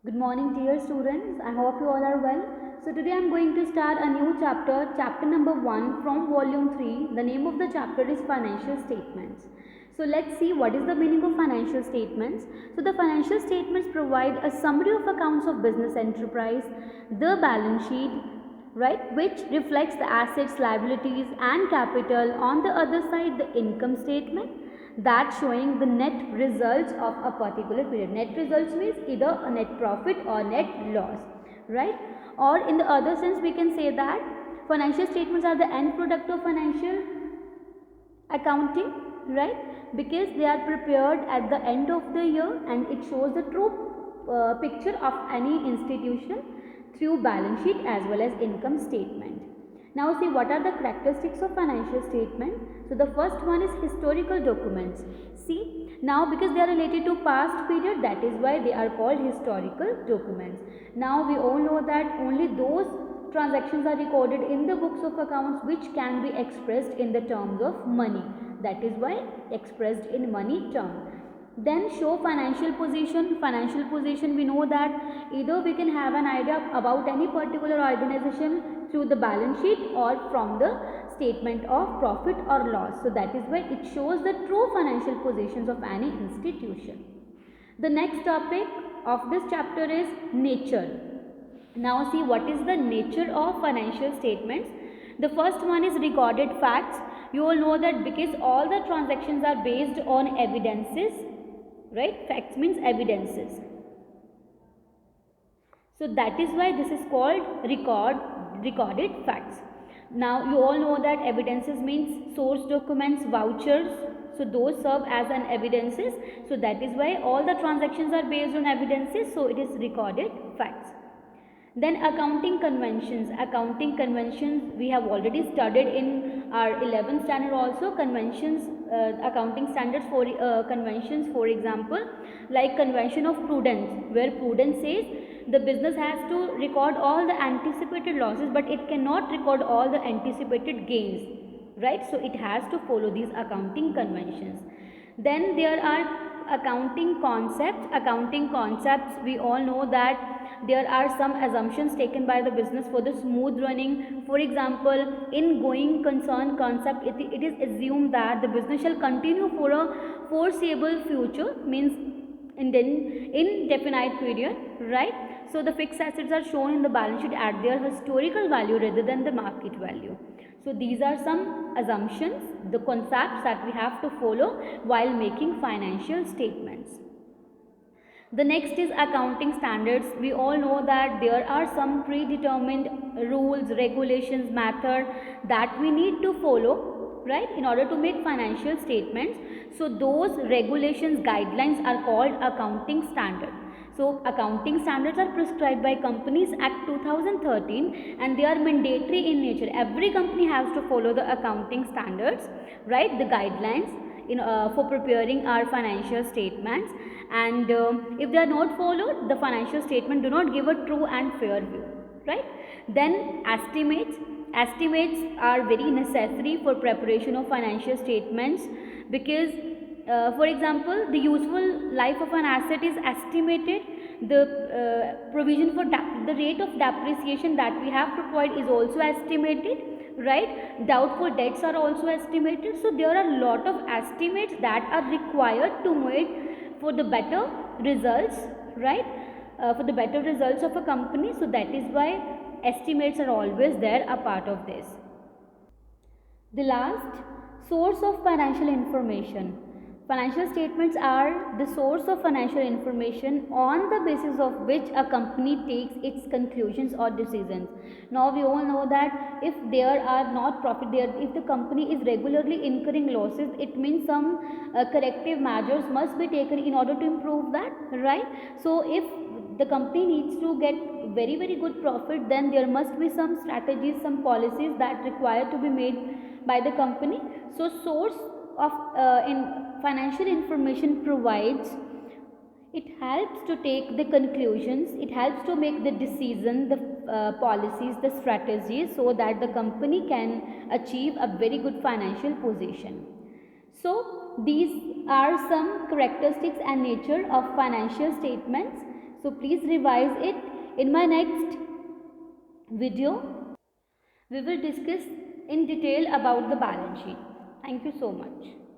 Good morning, dear students. I hope you all are well. So, today I am going to start a new chapter, chapter number 1 from volume 3. The name of the chapter is Financial Statements. So, let's see what is the meaning of financial statements. So, the financial statements provide a summary of accounts of business enterprise, the balance sheet, right, which reflects the assets, liabilities, and capital. On the other side, the income statement that showing the net results of a particular period. Net results means either a net profit or net loss, right? Or in the other sense, we can say that financial statements are the end product of financial accounting, right? Because they are prepared at the end of the year and it shows the true picture of any institution through balance sheet as well as income statement. Now see what are the characteristics of financial statement. So the first one is historical documents. See, now because they are related to past period, that is why they are called historical documents. Now we all know that only those transactions are recorded in the books of accounts which can be expressed in the terms of money. That is why expressed in money term. Then show financial position. Financial position, we know that either we can have an idea about any particular organization through the balance sheet or from the statement of profit or loss. So that is why it shows the true financial positions of any institution. The next topic of this chapter is nature. Now see what is the nature of financial statements. The first one is recorded facts. You all know that because all the transactions are based on evidences, right? Facts means evidences. So that is why this is called recorded facts. Now you all know that evidences means source documents, vouchers. So those serve as an evidences. So that is why all the transactions are based on evidences. So it is recorded facts. Then accounting conventions. Accounting conventions we have already studied in our 11th standard also. Conventions, accounting standards for conventions, for example, like convention of prudence, where prudence says the business has to record all the anticipated losses but it cannot record all the anticipated gains, right? So it has to follow these accounting conventions. Then there are accounting concepts. Accounting concepts, we all know that there are some assumptions taken by the business for the smooth running. For example, in going concern concept, it is assumed that the business shall continue for a foreseeable future, means in indefinite period, right? So the fixed assets are shown in the balance sheet at their historical value rather than the market value. So these are some assumptions, the concepts that we have to follow while making financial statements. The next is accounting standards. We all know that there are some predetermined rules, regulations, method that we need to follow, right, in order to make financial statements. So those regulations, guidelines are called accounting standard. So accounting standards are prescribed by Companies Act 2013 and they are mandatory in nature. Every company has to follow the accounting standards, right, the guidelines for preparing our financial statements, and if they are not followed, the financial statement do not give a true and fair view, right? Then estimates are very necessary for preparation of financial statements because for example, the useful life of an asset is estimated. The provision for the rate of depreciation that we have to provide is also estimated, right? Doubtful debts are also estimated. So there are a lot of estimates that are required to make for the better results, right? For the better results of a company. So that is why estimates are always there a part of this. The last, source of financial information. Financial statements are the source of financial information on the basis of which a company takes its conclusions or decisions. Now we all know that if there are not profit there, if the company is regularly incurring losses, it means some corrective measures must be taken in order to improve that, right? So if the company needs to get very good profit, then there must be some strategies, some policies that require to be made by the company. So source of in financial information provides, it helps to take the conclusions, it helps to make the decision, the policies, the strategies, so that the company can achieve a very good financial position. So these are some characteristics and nature of financial statements. So please revise it. In my next video, we will discuss in detail about the balance sheet. Thank you so much.